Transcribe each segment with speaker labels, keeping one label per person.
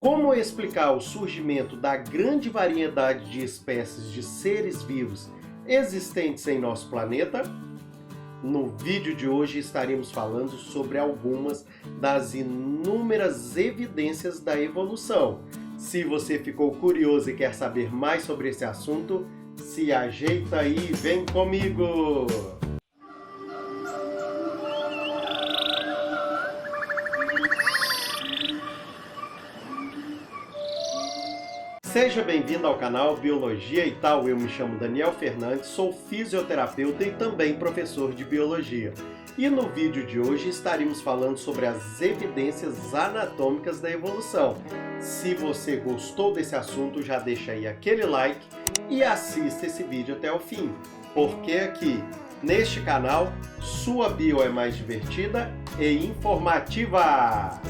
Speaker 1: Como explicar o surgimento da grande variedade de espécies de seres vivos existentes em nosso planeta? No vídeo de hoje estaremos falando sobre algumas das inúmeras evidências da evolução. Se você ficou curioso e quer saber mais sobre esse assunto, se ajeita aí e vem comigo! Seja bem-vindo ao canal Biologia e Tal. Eu me chamo Daniel Fernandes, sou fisioterapeuta e também professor de Biologia. E no vídeo de hoje estaremos falando sobre as evidências anatômicas da evolução. Se você gostou desse assunto, já deixa aí aquele like e assista esse vídeo até o fim, porque aqui, neste canal, sua bio é mais divertida e informativa!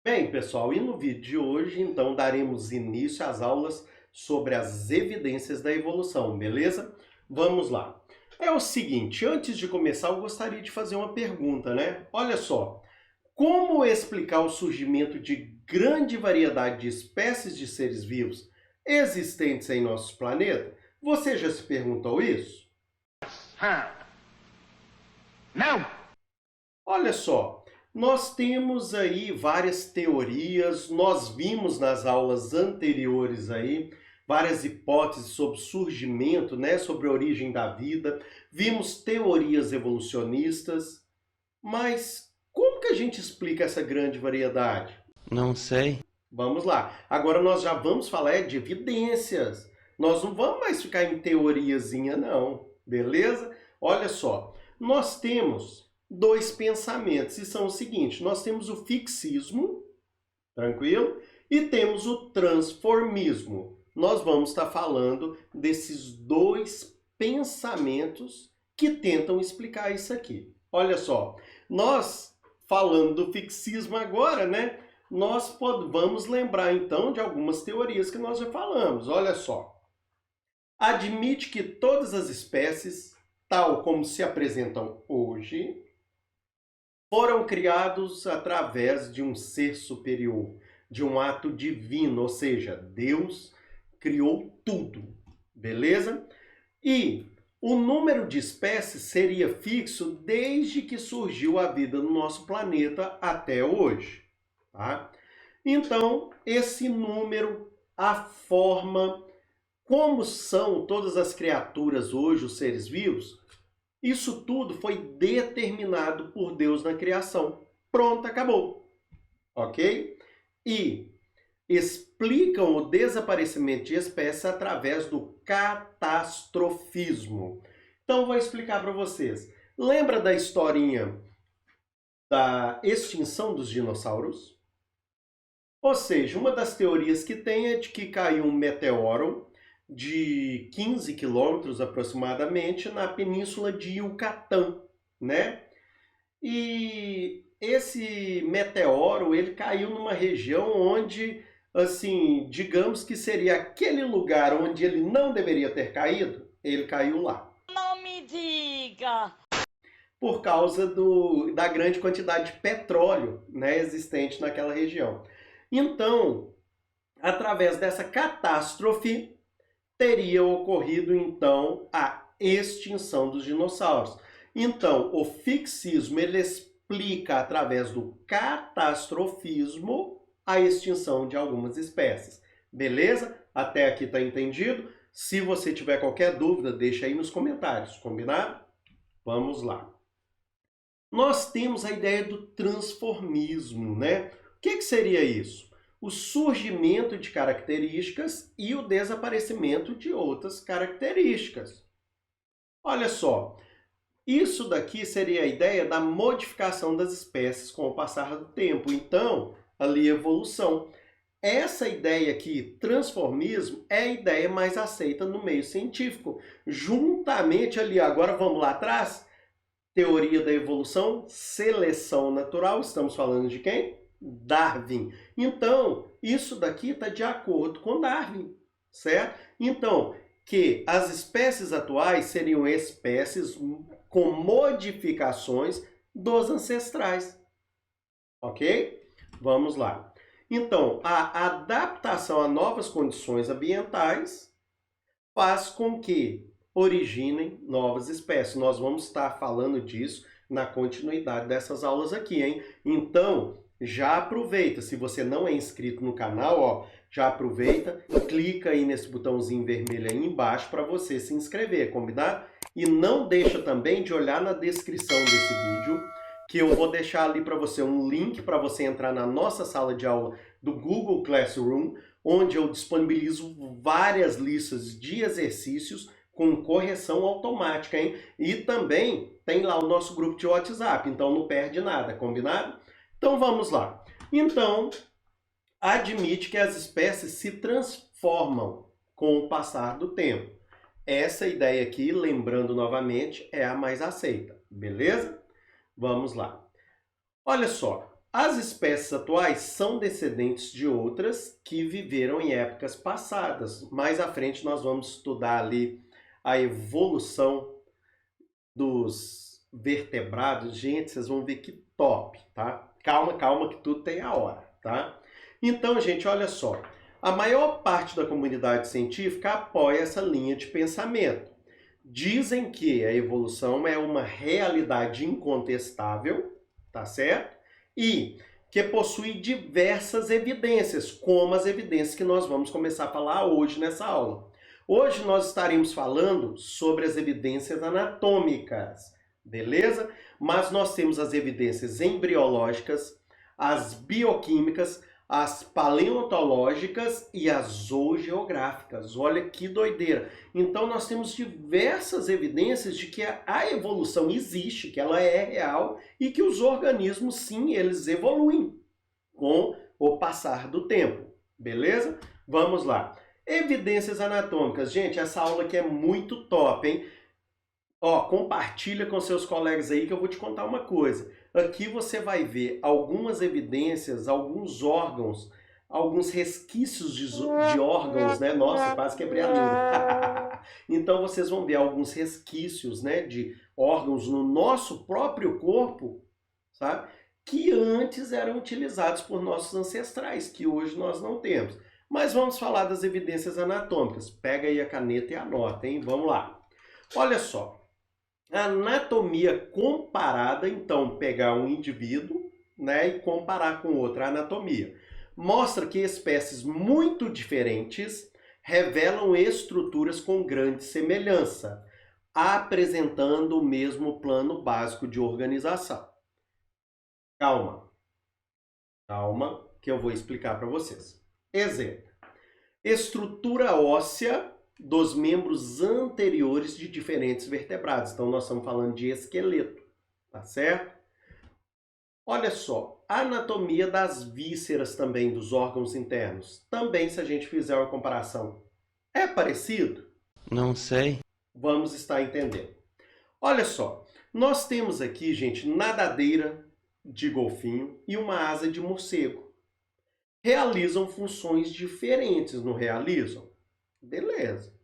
Speaker 1: Bem, pessoal, e no vídeo de hoje, então, daremos início às aulas sobre as evidências da evolução, beleza? Vamos lá. É o seguinte, antes de começar, eu gostaria de fazer uma pergunta, né? Olha só, como explicar o surgimento de grande variedade de espécies de seres vivos existentes em nosso planeta? Você já se perguntou isso?
Speaker 2: Não!
Speaker 1: Olha só. Nós temos aí várias teorias, nós vimos nas aulas anteriores aí várias hipóteses sobre surgimento, né, sobre a origem da vida, vimos teorias evolucionistas, mas como que a gente explica essa grande variedade?
Speaker 3: Não sei.
Speaker 1: Vamos lá, agora nós já vamos falar de evidências, nós não vamos mais ficar em teoriazinha não, beleza? Olha só, nós temos dois pensamentos, e são os seguintes, nós temos o fixismo, tranquilo? E temos o transformismo. Nós vamos estar falando desses dois pensamentos que tentam explicar isso aqui. Olha só, nós falando do fixismo agora, né? Nós vamos lembrar então de algumas teorias que nós já falamos. Olha só, admite que todas as espécies, tal como se apresentam hoje, foram criados através de um ser superior, de um ato divino, ou seja, Deus criou tudo, beleza? E o número de espécies seria fixo desde que surgiu a vida no nosso planeta até hoje, tá? Então, esse número, a forma, como são todas as criaturas hoje, os seres vivos, isso tudo foi determinado por Deus na criação. Pronto, acabou. Ok? E explicam o desaparecimento de espécies através do catastrofismo. Então, vou explicar para vocês. Lembra da historinha da extinção dos dinossauros? Ou seja, uma das teorias que tem é de que caiu um meteoro de 15 quilômetros aproximadamente na península de Yucatán, né? E esse meteoro, ele caiu numa região onde, assim, digamos que seria aquele lugar onde ele não deveria ter caído, ele caiu lá.
Speaker 4: Não me diga!
Speaker 1: Por causa da grande quantidade de petróleo, né, existente naquela região. Então, através dessa catástrofe, teria ocorrido, então, a extinção dos dinossauros. Então, o fixismo, ele explica, através do catastrofismo, a extinção de algumas espécies. Beleza? Até aqui está entendido? Se você tiver qualquer dúvida, deixa aí nos comentários, combinado? Vamos lá. Nós temos a ideia do transformismo, né? O que seria isso? O surgimento de características e o desaparecimento de outras características. Olha só, isso daqui seria a ideia da modificação das espécies com o passar do tempo. Então, ali evolução. Essa ideia aqui, transformismo, é a ideia mais aceita no meio científico. Juntamente ali, agora vamos lá atrás, teoria da evolução, seleção natural, estamos falando de quem? Darwin. Então, isso daqui está de acordo com Darwin, certo? Então, que as espécies atuais seriam espécies com modificações dos ancestrais. Ok? Vamos lá. Então, a adaptação a novas condições ambientais faz com que originem novas espécies. Nós vamos estar falando disso na continuidade dessas aulas aqui, hein? Então, já aproveita, se você não é inscrito no canal, ó, já aproveita, clica aí nesse botãozinho vermelho aí embaixo para você se inscrever, combinado? E não deixa também de olhar na descrição desse vídeo, que eu vou deixar ali para você um link para você entrar na nossa sala de aula do Google Classroom, onde eu disponibilizo várias listas de exercícios com correção automática, hein? E também tem lá o nosso grupo de WhatsApp, então não perde nada, combinado? Então vamos lá. Então, admite que as espécies se transformam com o passar do tempo. Essa ideia aqui, lembrando novamente, é a mais aceita, beleza? Vamos lá. Olha só, as espécies atuais são descendentes de outras que viveram em épocas passadas. Mais à frente nós vamos estudar ali a evolução dos vertebrados. Gente, vocês vão ver que top, tá? Calma, calma que tudo tem a hora, tá? Então, gente, olha só. A maior parte da comunidade científica apoia essa linha de pensamento. Dizem que a evolução é uma realidade incontestável, tá certo? E que possui diversas evidências, como as evidências que nós vamos começar a falar hoje nessa aula. Hoje nós estaremos falando sobre as evidências anatômicas, beleza? Mas nós temos as evidências embriológicas, as bioquímicas, as paleontológicas e as zoogeográficas. Olha que doideira! Então nós temos diversas evidências de que a evolução existe, que ela é real e que os organismos, sim, eles evoluem com o passar do tempo. Beleza? Vamos lá. Evidências anatômicas. Gente, essa aula aqui é muito top, hein? Ó, compartilha com seus colegas aí que eu vou te contar uma coisa. Aqui você vai ver algumas evidências, alguns órgãos, alguns resquícios de órgãos, né? Nossa, quase quebrei a língua. Então vocês vão ver alguns resquícios, né, de órgãos no nosso próprio corpo, sabe? Que antes eram utilizados por nossos ancestrais, que hoje nós não temos. Mas vamos falar das evidências anatômicas. Pega aí a caneta e anota, hein? Vamos lá. Olha só. A anatomia comparada, então, pegar um indivíduo, né, e comparar com outra anatomia. Mostra que espécies muito diferentes revelam estruturas com grande semelhança, apresentando o mesmo plano básico de organização. Calma, calma, que eu vou explicar para vocês. Exemplo: estrutura óssea dos membros anteriores de diferentes vertebrados. Então nós estamos falando de esqueleto, tá certo? Olha só, a anatomia das vísceras também, dos órgãos internos. Também, se a gente fizer uma comparação, é parecido?
Speaker 2: Não sei.
Speaker 1: Vamos estar entendendo. Olha só, nós temos aqui, gente, nadadeira de golfinho e uma asa de morcego. Realizam funções diferentes, não realizam? Beleza.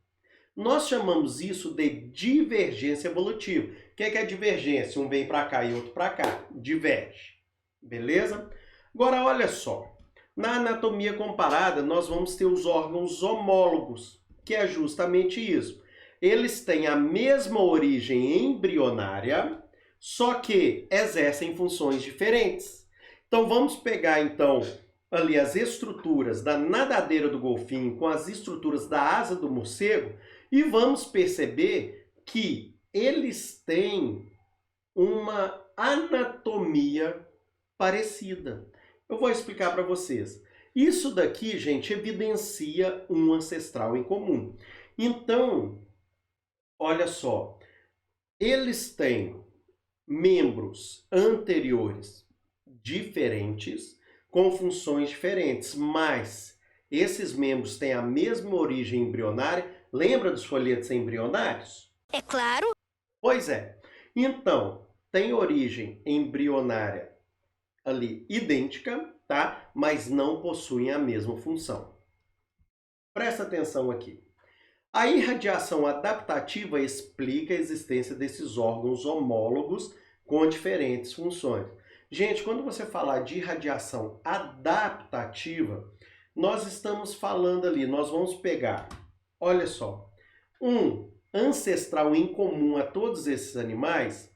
Speaker 1: Nós chamamos isso de divergência evolutiva. O que é divergência? Um vem para cá e outro para cá. Diverge. Beleza? Agora, olha só. Na anatomia comparada, nós vamos ter os órgãos homólogos, que é justamente isso. Eles têm a mesma origem embrionária, só que exercem funções diferentes. Então, vamos pegar, então, ali as estruturas da nadadeira do golfinho com as estruturas da asa do morcego e vamos perceber que eles têm uma anatomia parecida. Eu vou explicar para vocês. Isso daqui, gente, evidencia um ancestral em comum. Então, olha só, eles têm membros anteriores diferentes, com funções diferentes, mas esses membros têm a mesma origem embrionária. Lembra dos folhetos embrionários?
Speaker 3: É claro.
Speaker 1: Pois é. Então, tem origem embrionária ali idêntica, tá? Mas não possuem a mesma função. Presta atenção aqui. A irradiação adaptativa explica a existência desses órgãos homólogos com diferentes funções. Gente, quando você falar de radiação adaptativa, nós estamos falando ali, nós vamos pegar, olha só, um ancestral em comum a todos esses animais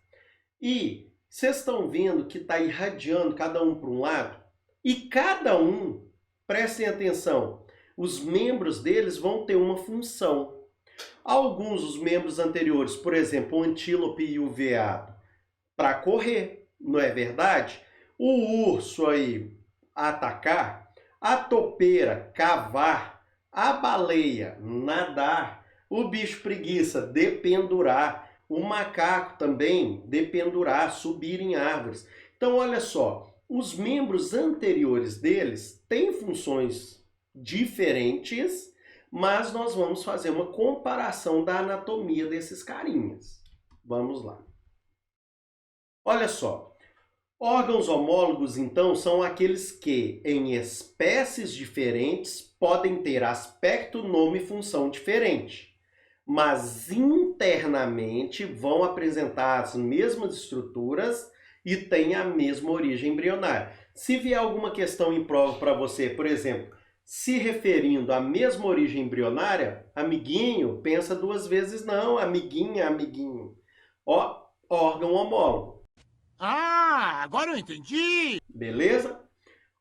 Speaker 1: e vocês estão vendo que está irradiando cada um para um lado e cada um, prestem atenção, os membros deles vão ter uma função. Alguns dos membros anteriores, por exemplo, o antílope e o veado, para correr, não é verdade? O urso aí, atacar, a topeira, cavar, a baleia, nadar, o bicho preguiça, dependurar, o macaco também, dependurar, subir em árvores. Então, olha só, os membros anteriores deles têm funções diferentes, mas nós vamos fazer uma comparação da anatomia desses carinhas. Vamos lá. Olha só, órgãos homólogos, então, são aqueles que, em espécies diferentes, podem ter aspecto, nome e função diferente, mas internamente vão apresentar as mesmas estruturas e têm a mesma origem embrionária. Se vier alguma questão em prova para você, por exemplo, se referindo à mesma origem embrionária, amiguinho, pensa duas vezes não, amiguinha, amiguinho. Ó, órgão homólogo.
Speaker 2: Ah, agora eu entendi!
Speaker 1: Beleza?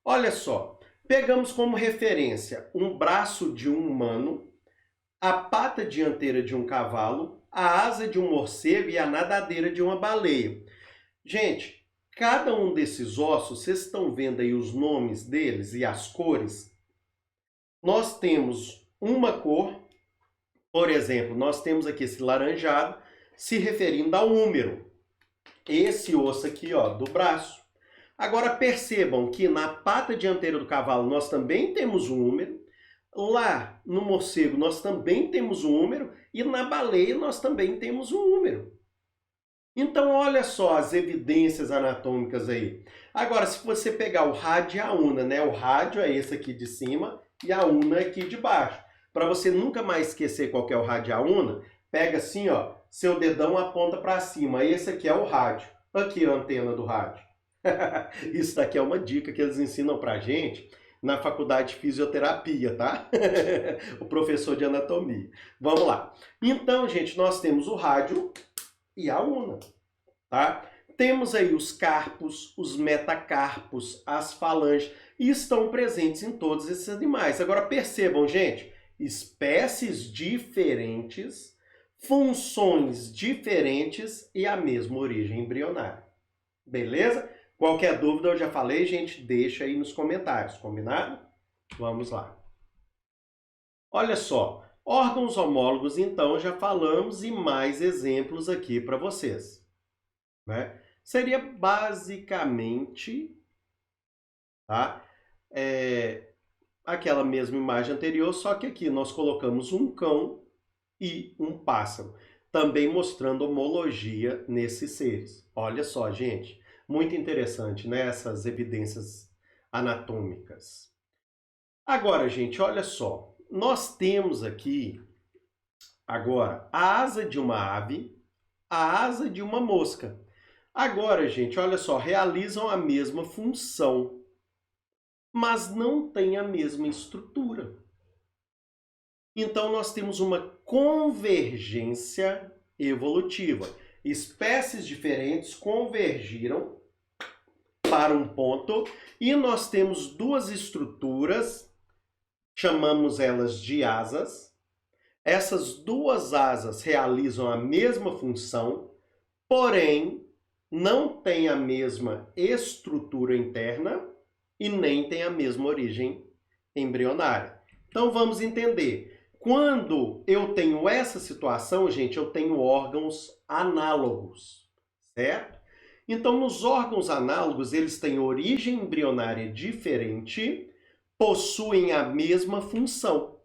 Speaker 1: Olha só, pegamos como referência um braço de um humano, a pata dianteira de um cavalo, a asa de um morcego e a nadadeira de uma baleia. Gente, cada um desses ossos, vocês estão vendo aí os nomes deles e as cores? Nós temos uma cor, por exemplo, nós temos aqui esse laranjado, se referindo ao húmero. Esse osso aqui, ó, do braço. Agora percebam que na pata dianteira do cavalo nós também temos um húmero, lá no morcego nós também temos um húmero e na baleia nós também temos um húmero. Então olha só as evidências anatômicas aí. Agora, se você pegar o rádio e a una, né? O rádio é esse aqui de cima e a una é aqui de baixo. Para você nunca mais esquecer qual que é o rádio e a una, pega assim, ó, seu dedão aponta para cima. Esse aqui é o rádio. Aqui a antena do rádio. Isso daqui é uma dica que eles ensinam pra gente na faculdade de fisioterapia, tá? O professor de anatomia. Vamos lá. Então, gente, nós temos o rádio e a una, tá? Temos aí os carpos, os metacarpos, as falanges, e estão presentes em todos esses animais. Agora percebam, gente, espécies diferentes, funções diferentes e a mesma origem embrionária. Beleza? Qualquer dúvida, eu já falei, gente, deixa aí nos comentários, combinado? Vamos lá. Olha só, órgãos homólogos, então, já falamos e mais exemplos aqui para vocês, né? Seria basicamente, tá? Aquela mesma imagem anterior, só que aqui nós colocamos um cão e um pássaro, também mostrando homologia nesses seres. Olha só, gente, muito interessante, né? Essas evidências anatômicas. Agora, gente, olha só, nós temos aqui, agora, a asa de uma ave, a asa de uma mosca. Agora, gente, olha só, realizam a mesma função, mas não têm a mesma estrutura. Então, nós temos uma convergência evolutiva. Espécies diferentes convergiram para um ponto e nós temos duas estruturas, chamamos elas de asas. Essas duas asas realizam a mesma função, porém não têm a mesma estrutura interna e nem têm a mesma origem embrionária. Então vamos entender. Quando eu tenho essa situação, gente, eu tenho órgãos análogos, certo? Então, nos órgãos análogos, eles têm origem embrionária diferente, possuem a mesma função,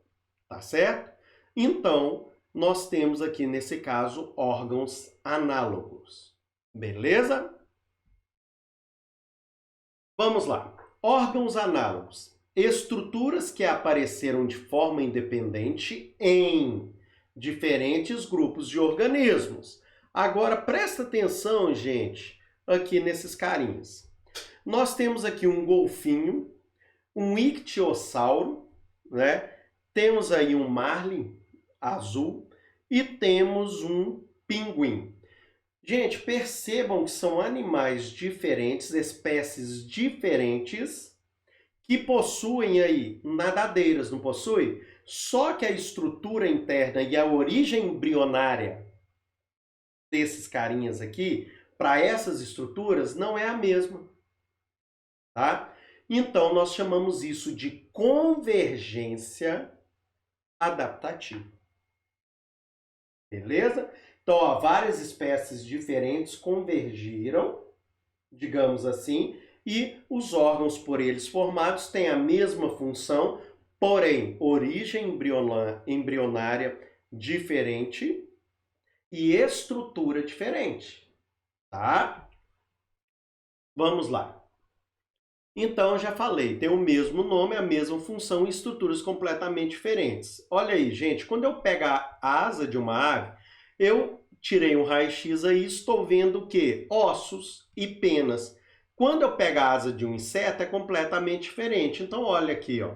Speaker 1: tá certo? Então, nós temos aqui, nesse caso, órgãos análogos. Beleza? Vamos lá. Órgãos análogos. Estruturas que apareceram de forma independente em diferentes grupos de organismos. Agora, presta atenção, gente, aqui nesses carinhas. Nós temos aqui um golfinho, um ictiossauro, né? Temos aí um marlin azul e temos um pinguim. Gente, percebam que são animais diferentes, espécies diferentes, que possuem aí nadadeiras, não possui? Só que a estrutura interna e a origem embrionária desses carinhas aqui, para essas estruturas, não é a mesma, tá? Então, nós chamamos isso de convergência adaptativa. Beleza? Então, ó, várias espécies diferentes convergiram, digamos assim, e os órgãos por eles formados têm a mesma função, porém, origem embrionária diferente e estrutura diferente, tá? Vamos lá. Então, eu já falei, tem o mesmo nome, a mesma função e estruturas completamente diferentes. Olha aí, gente, quando eu pego a asa de uma ave, eu tirei um raio-x aí e estou vendo o quê? Ossos e penas. Quando eu pego a asa de um inseto, é completamente diferente. Então, olha aqui, ó,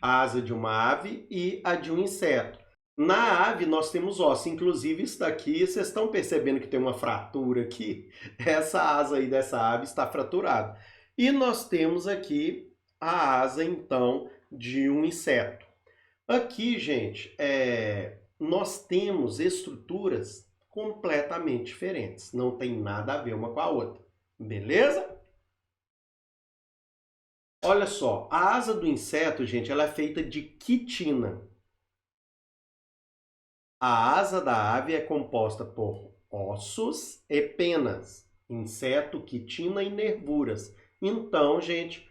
Speaker 1: a asa de uma ave e a de um inseto. Na ave, nós temos ossos. Inclusive, isso daqui, vocês estão percebendo que tem uma fratura aqui? Essa asa aí dessa ave está fraturada. E nós temos aqui a asa, então, de um inseto. Aqui, gente, nós temos estruturas completamente diferentes. Não tem nada a ver uma com a outra. Beleza? Olha só, a asa do inseto, gente, ela é feita de quitina. A asa da ave é composta por ossos e penas, inseto, quitina e nervuras. Então, gente,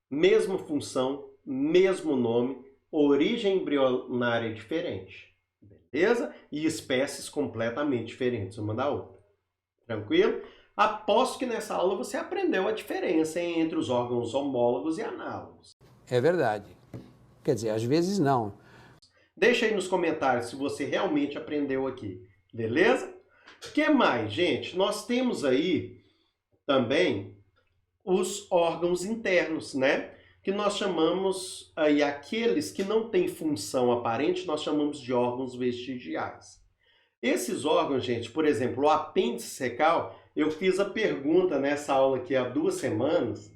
Speaker 1: mesma função, mesmo nome, origem embrionária diferente, beleza? E espécies completamente diferentes uma da outra. Tranquilo? Aposto que nessa aula você aprendeu a diferença entre os órgãos homólogos e análogos.
Speaker 3: É verdade. Quer dizer, às vezes não.
Speaker 1: Deixa aí nos comentários se você realmente aprendeu aqui, beleza? O que mais, gente? Nós temos aí também os órgãos internos, né? Que nós chamamos aí aqueles que não têm função aparente, nós chamamos de órgãos vestigiais. Esses órgãos, gente, por exemplo, o apêndice secal, eu fiz a pergunta nessa aula aqui há 2 semanas,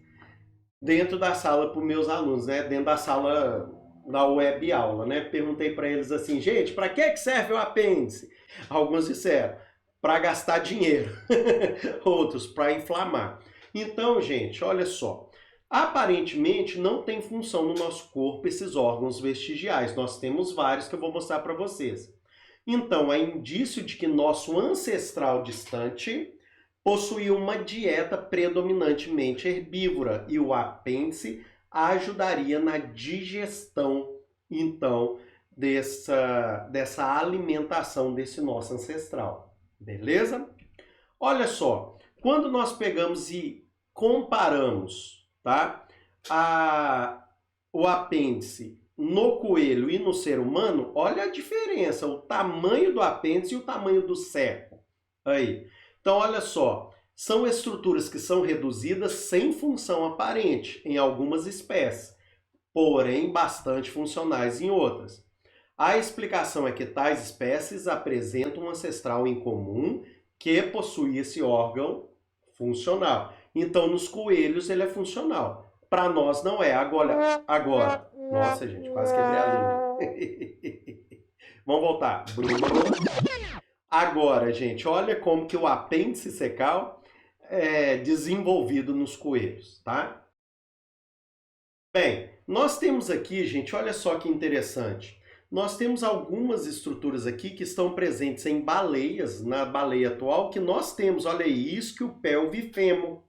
Speaker 1: dentro da sala para os meus alunos, né? Dentro da sala da web aula, né? Perguntei para eles assim, gente, para que serve o apêndice? Alguns disseram, para gastar dinheiro. Outros, para inflamar. Então, gente, olha só. Aparentemente, não tem função no nosso corpo esses órgãos vestigiais. Nós temos vários que eu vou mostrar para vocês. Então, é indício de que nosso ancestral distante possuía uma dieta predominantemente herbívora e o apêndice ajudaria na digestão, então, dessa alimentação desse nosso ancestral. Beleza? Olha só, quando nós pegamos e comparamos, tá, o apêndice no coelho e no ser humano, olha a diferença, o tamanho do apêndice e o tamanho do cepo. Aí. Então, olha só, são estruturas que são reduzidas sem função aparente em algumas espécies, porém bastante funcionais em outras. A explicação é que tais espécies apresentam um ancestral em comum que possui esse órgão funcional. Então, nos coelhos ele é funcional. Para nós não é. Agora, nossa, gente, quase quebrei a língua. Vamos voltar. Agora, gente, olha como que o apêndice secal é desenvolvido nos coelhos, tá? Bem, nós temos aqui, gente, olha só que interessante. Nós temos algumas estruturas aqui que estão presentes em baleias, na baleia atual, que nós temos, olha aí, isquio, pelve e fêmur.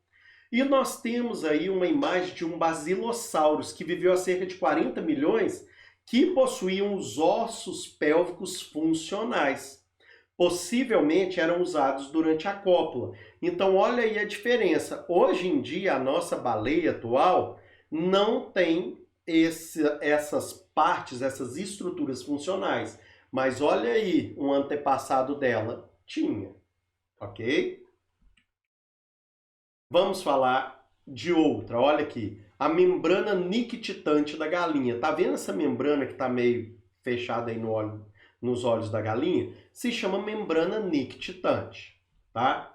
Speaker 1: E nós temos aí uma imagem de um Basilossauros, que viveu há cerca de 40 milhões, que possuíam os ossos pélvicos funcionais. Possivelmente eram usados durante a cópula. Então, olha aí a diferença. Hoje em dia, a nossa baleia atual não tem essas partes, essas estruturas funcionais. Mas olha aí, um antepassado dela tinha. Ok? Vamos falar de outra. Olha aqui, a membrana nictitante da galinha. Tá vendo essa membrana que tá meio fechada aí nos olhos da galinha? Se chama membrana nictitante, tá?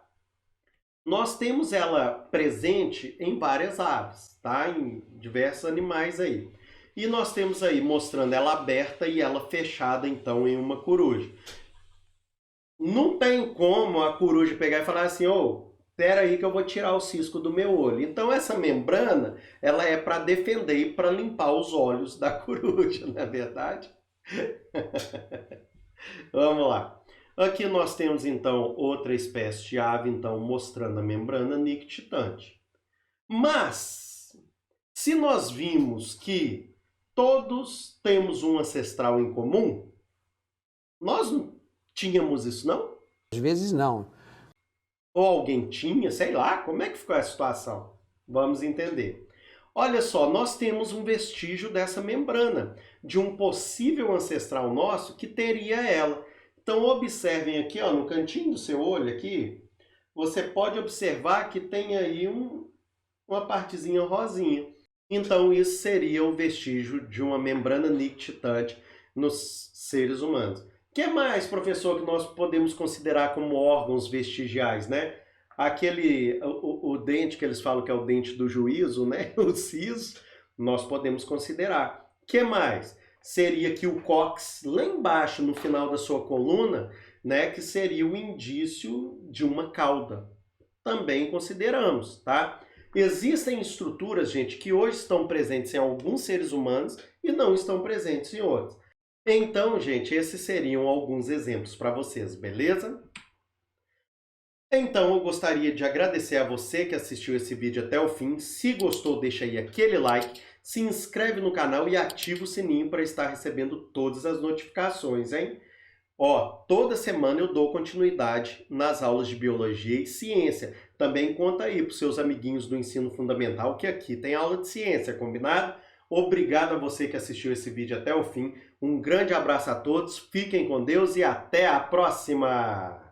Speaker 1: Nós temos ela presente em várias aves, tá? Em diversos animais aí. E nós temos aí mostrando ela aberta e ela fechada, então, em uma coruja. Não tem como a coruja pegar e falar assim, ô, espera aí que eu vou tirar o cisco do meu olho. Então, essa membrana, ela é para defender e para limpar os olhos da coruja, não é verdade? Vamos lá. Aqui nós temos, então, outra espécie de ave, então, mostrando a membrana nictitante. Mas, se nós vimos que todos temos um ancestral em comum, nós não tínhamos isso, não?
Speaker 3: Às vezes não.
Speaker 1: Ou alguém tinha, sei lá, como é que ficou a situação? Vamos entender. Olha só, nós temos um vestígio dessa membrana, de um possível ancestral nosso que teria ela. Então observem aqui, ó, no cantinho do seu olho aqui, você pode observar que tem aí uma partezinha rosinha. Então isso seria o vestígio de uma membrana nictitante nos seres humanos. O que mais, professor, que nós podemos considerar como órgãos vestigiais, né? O dente que eles falam que é o dente do juízo, né? O siso, nós podemos considerar. O que mais? Seria que o cóccix, lá embaixo, no final da sua coluna, né? Que seria o indício de uma cauda. Também consideramos, tá? Existem estruturas, gente, que hoje estão presentes em alguns seres humanos e não estão presentes em outros. Então, gente, esses seriam alguns exemplos para vocês, beleza? Então, eu gostaria de agradecer a você que assistiu esse vídeo até o fim. Se gostou, deixa aí aquele like, se inscreve no canal e ativa o sininho para estar recebendo todas as notificações, hein? Ó, toda semana eu dou continuidade nas aulas de Biologia e Ciência. Também conta aí para os seus amiguinhos do ensino fundamental que aqui tem aula de ciência, combinado? Obrigado a você que assistiu esse vídeo até o fim. Um grande abraço a todos, fiquem com Deus e até a próxima!